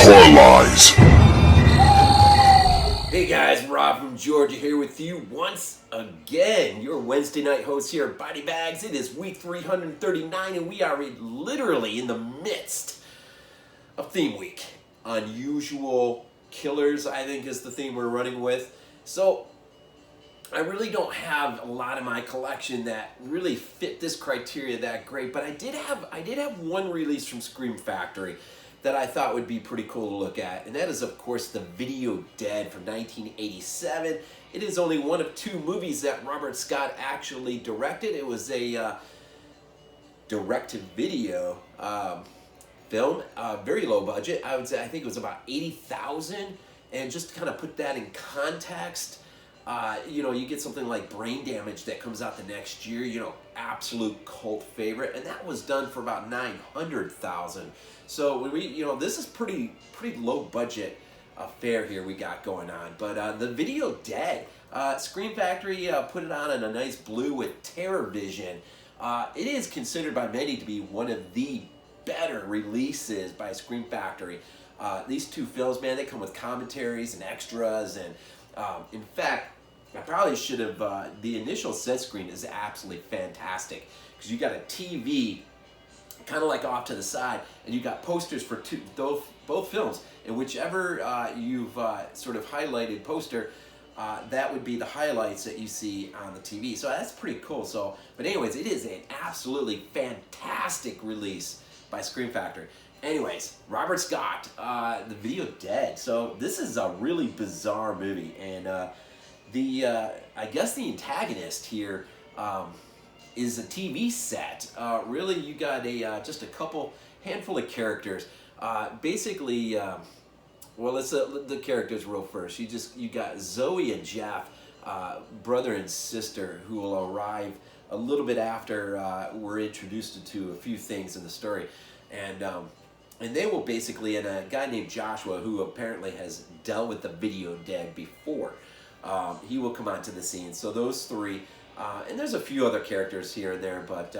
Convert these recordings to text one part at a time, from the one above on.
Hardcore Lies. Hey guys, Rob from Georgia here with you once again. Your Wednesday night host here at BodyBags. It is week 339 and we are literally in the midst of theme week. Unusual killers, I think, is the theme we're running with. So I really don't have a lot in my collection that really fit this criteria that great, but I did have one release from Scream Factory that I thought would be pretty cool to look at, and that is, of course, The Video Dead from 1987. It is only one of two movies that Robert Scott actually directed. It was a direct-to-video film, very low budget. I would say, I think it was about $80,000, and just to kind of put that in context, you get something like Brain Damage that comes out the next year, absolute cult favorite, and that was done for about $900,000. So when this is pretty low budget affair here we got going on. But The Video Dead, Scream Factory put it on in a nice blue with Terror Vision. It is considered by many to be one of the better releases by Scream Factory. These two films, man, they come with commentaries and extras, and in fact, I probably should have, the initial set screen is absolutely fantastic, because you got a TV kind of like off to the side, and you got posters for both films, and whichever you've sort of highlighted poster, that would be the highlights that you see on the TV. So that's pretty cool. So, but anyways, it is an absolutely fantastic release by Scream Factory. Anyways, Robert Scott, The Video Dead. So this is a really bizarre movie, and I guess the antagonist here is a TV set. Really, you got just a handful of characters. Basically, let's the characters real first. You got Zoe and Jeff, brother and sister, who will arrive a little bit after we're introduced to a few things in the story, and they will basically, and a guy named Joshua, who apparently has dealt with the Video Dead before, he will come onto the scene. So those three. And there's a few other characters here and there, but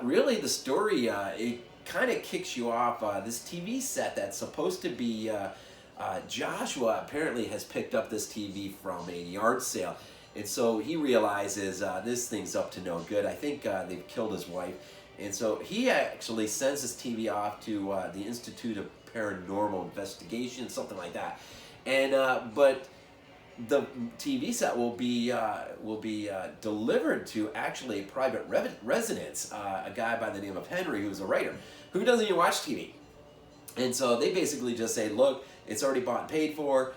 really the story, it kind of kicks you off. This TV set that's supposed to be, Joshua apparently has picked up this TV from a yard sale, and so he realizes this thing's up to no good. I think they've killed his wife, and so he actually sends this TV off to the Institute of Paranormal Investigation, something like that, and but the TV set will be delivered to actually a private residence, a guy by the name of Henry, who's a writer, who doesn't even watch TV. And so they basically just say, look, it's already bought and paid for,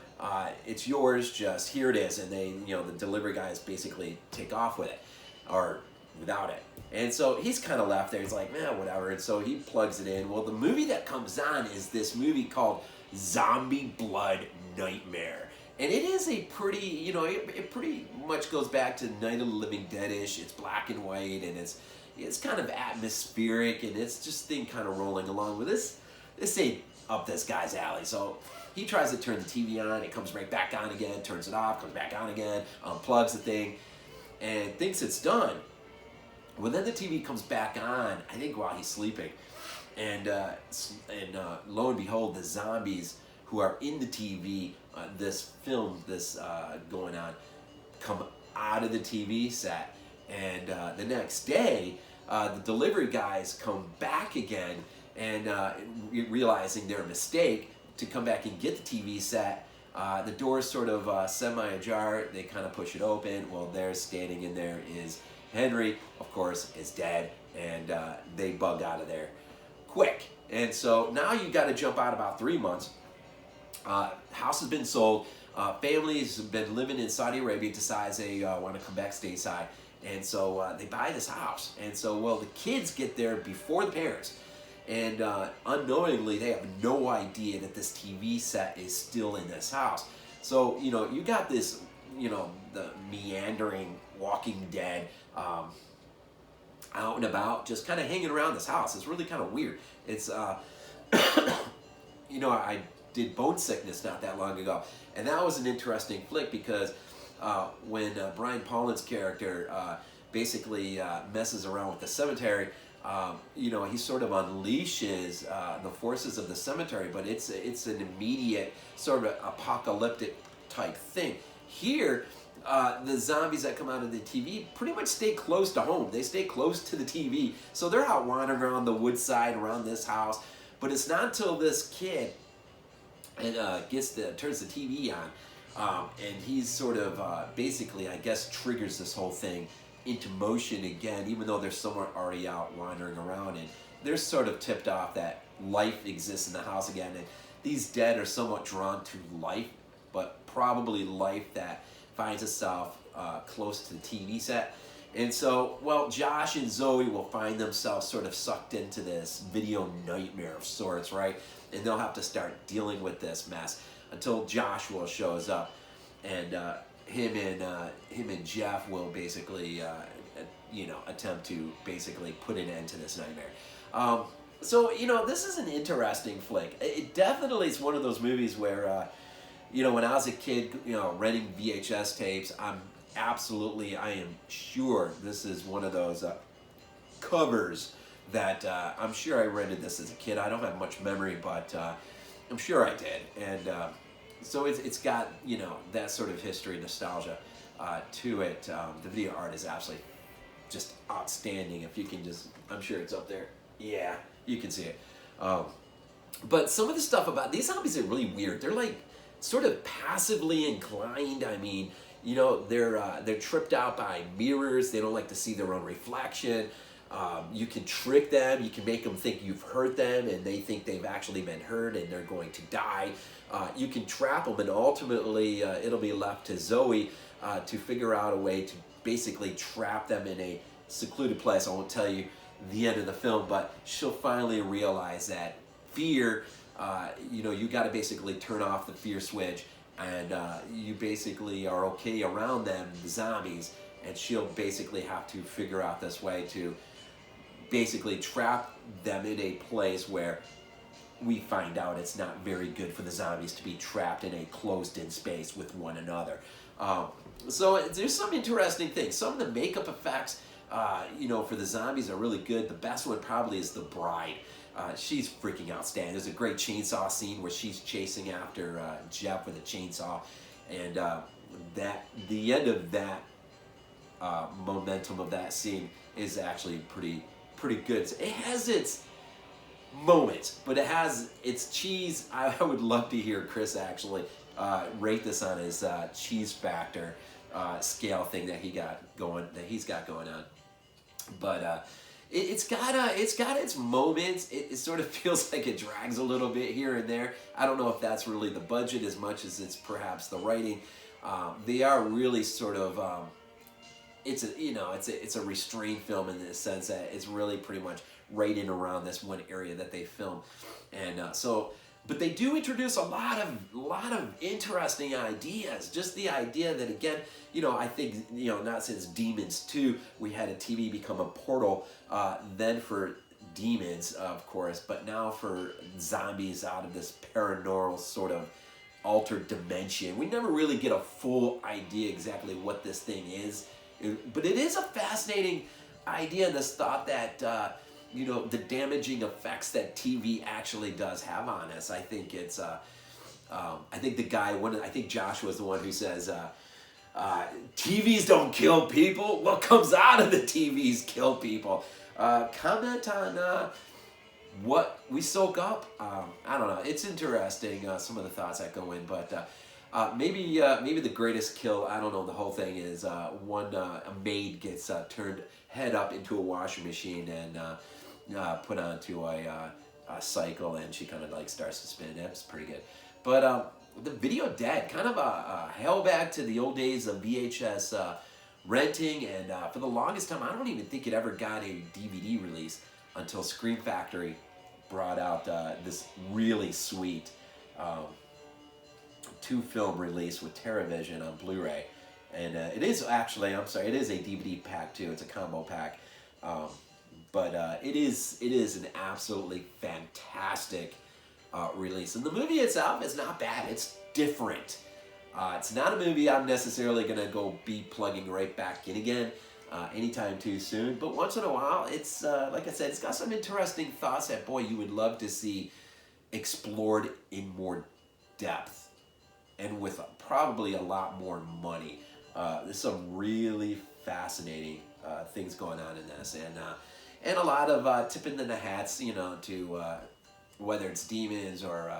it's yours, just here it is. And they, the delivery guys basically take off with it, or without it. And so he's kind of left there, he's like, man, whatever. And so he plugs it in. Well, the movie that comes on is this movie called Zombie Blood Nightmare. And it is a pretty, it pretty much goes back to Night of the Living Dead-ish. It's black and white, and it's kind of atmospheric, and it's just thing kind of rolling along with this. This ain't up this guy's alley. So he tries to turn the TV on, it comes right back on again, turns it off, comes back on again, unplugs the thing, and thinks it's done. Well, then the TV comes back on, I think while he's sleeping, and lo and behold, the zombies who are in the TV, this film, going on, come out of the TV set, and the next day, the delivery guys come back again, and realizing their mistake, to come back and get the TV set. The door's sort of semi-ajar, they kind of push it open. Well, there, standing in there is Henry, of course, is dead, and they bug out of there quick. And so now you got to jump out about 3 months. House has been sold. Families have been living in Saudi Arabia, decides they want to come back stateside, and so they buy this house. And so, the kids get there before the parents, and unknowingly they have no idea that this TV set is still in this house. So you got this, the meandering Walking Dead out and about, just kind of hanging around this house. It's really kind of weird. It's I did Bone Sickness not that long ago, and that was an interesting flick, because when Brian Paulin's character basically messes around with the cemetery, you know, he sort of unleashes the forces of the cemetery, but it's an immediate sort of apocalyptic type thing. Here, the zombies that come out of the TV pretty much stay close to home. They stay close to the TV, so they're out wandering around the woodside around this house. But it's not until this kid and turns the TV on, and he's sort of basically, I guess, triggers this whole thing into motion again, even though they're somewhat already out wandering around, and they're sort of tipped off that life exists in the house again, and these dead are somewhat drawn to life, but probably life that finds itself close to the TV set. And so, well, Josh and Zoe will find themselves sort of sucked into this video nightmare of sorts, right? And they'll have to start dealing with this mess until Joshua shows up, and him and Jeff will basically, you know, attempt to basically put an end to this nightmare. So, you know, this is an interesting flick. It definitely is one of those movies where, you know, when I was a kid, you know, renting VHS tapes, I am sure this is one of those covers that I'm sure I rented this as a kid. I don't have much memory, but I'm sure I did. And so it's got, you know, that sort of history, nostalgia to it. The video art is absolutely just outstanding. If you can just, I'm sure it's up there. Yeah, you can see it. But some of the stuff about these zombies are really weird. They're like sort of passively inclined. I mean, you know, they're tripped out by mirrors. They don't like to see their own reflection. You can trick them. You can make them think you've hurt them, and they think they've actually been hurt, and they're going to die. You can trap them, and ultimately it'll be left to Zoe to figure out a way to basically trap them in a secluded place. I won't tell you the end of the film, but she'll finally realize that fear, you know, you got to basically turn off the fear switch, and you basically are okay around them, the zombies, and she'll basically have to figure out this way to basically trap them in a place where we find out it's not very good for the zombies to be trapped in a closed-in space with one another. So there's some interesting things. Some of the makeup effects, you know, for the zombies are really good. The best one probably is the bride. She's freaking outstanding. There's a great chainsaw scene where she's chasing after Jeff with a chainsaw, and the end of that momentum of that scene is actually pretty good. It has its moments, but it has its cheese. I would love to hear Chris actually rate this on his cheese factor scale thing that he's got going on. But it's got its moments. It sort of feels like it drags a little bit here and there. I don't know if that's really the budget as much as it's perhaps the writing. They are really sort of it's a restrained film in the sense that it's really pretty much right in around this one area that they film, and but they do introduce a lot of interesting ideas. Just the idea that, again, you know, I think, you know, not since Demons 2 we had a TV become a portal, then for demons, of course, but now for zombies out of this paranormal sort of altered dimension. We never really get a full idea exactly what this thing is, but it is a fascinating idea, this thought that you know, the damaging effects that TV actually does have on us. I think it's I think the guy, I think Joshua was the one who says TVs don't kill people. What comes out of the TVs kill people. Comment on what we soak up. I don't know. It's interesting, some of the thoughts that go in, but maybe the greatest kill, I don't know, the whole thing is a maid gets turned head up into a washing machine and put onto a cycle, and she kind of like starts to spin. That's pretty good. But the Video Dead, kind of a hellback to the old days of VHS renting, and for the longest time, I don't even think it ever got a DVD release until Scream Factory brought out this really sweet 2-film release with TerraVision on Blu-ray. And it is actually, I'm sorry, it is a DVD pack too. It's a combo pack. But it is an absolutely fantastic release. And the movie itself is not bad. It's different. It's not a movie I'm necessarily going to go be plugging right back in again. anytime too soon. But once in a while, it's, like I said, it's got some interesting thoughts that, boy, you would love to see explored in more depth and with probably a lot more money. There's some really fascinating things going on in this, and a lot of tipping in the hats, you know, to whether it's demons or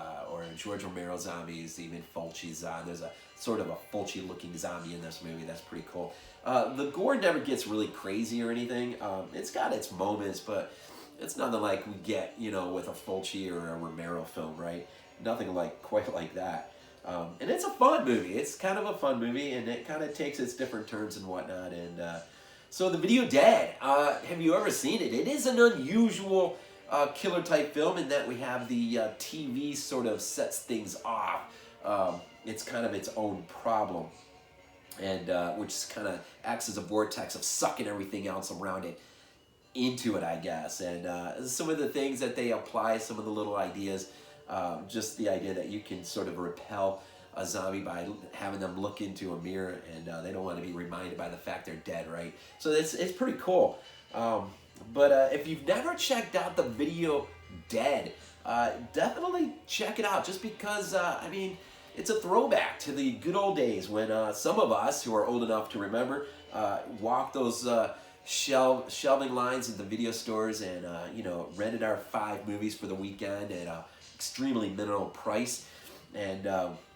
George Romero zombies, even Fulci's on. There's a sort of a Fulci-looking zombie in this movie. That's pretty cool. The gore never gets really crazy or anything. It's got its moments, but it's nothing like we get, you know, with a Fulci or a Romero film, right? Nothing like quite like that. And it's a fun movie. It's kind of a fun movie, and it kind of takes its different turns and whatnot. And so The Video Dead, have you ever seen it? It is an unusual killer type film in that we have the TV sort of sets things off. It's kind of its own problem, and which kind of acts as a vortex of sucking everything else around it into it, I guess. And some of the things that they apply, some of the little ideas, just the idea that you can sort of repel a zombie by having them look into a mirror, and they don't want to be reminded by the fact they're dead, right? So it's pretty cool. But if you've never checked out The Video Dead, definitely check it out, just because, I mean, it's a throwback to the good old days when some of us who are old enough to remember walked those shelving lines at the video stores and, you know, rented our 5 movies for the weekend at an extremely minimal price. And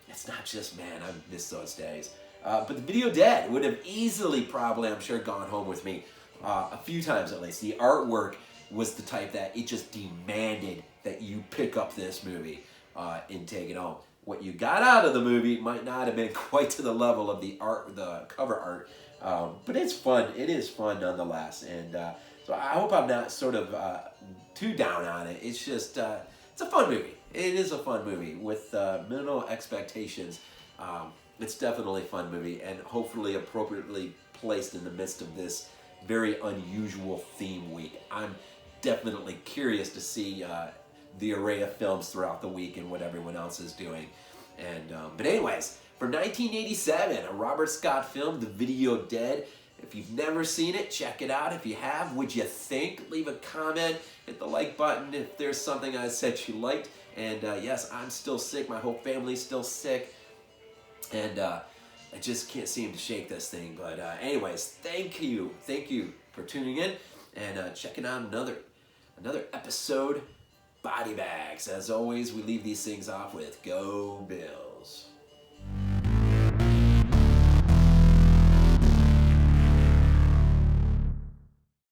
it's not just, man, I miss those days. But The Video Dead would have easily, probably, I'm sure, gone home with me a few times at least. The artwork was the type that it just demanded that you pick up this movie and take it home. What you got out of the movie might not have been quite to the level of the art, the cover art, but it's fun. It is fun nonetheless, and so I hope I'm not sort of too down on it. It's just it's a fun movie. It is a fun movie with minimal expectations. It's definitely a fun movie, and hopefully appropriately placed in the midst of this very unusual theme week. I'm definitely curious to see the array of films throughout the week and what everyone else is doing. And but anyways, from 1987, a Robert Scott film, The Video Dead. If you've never seen it, check it out. If you have, what'd you think? Leave a comment, hit the like button if there's something I said you liked. And yes, I'm still sick. My whole family's still sick. And I just can't seem to shake this thing. But anyways, thank you for tuning in and checking out another episode. BodyBags. As always, we leave these things off with Go Bills.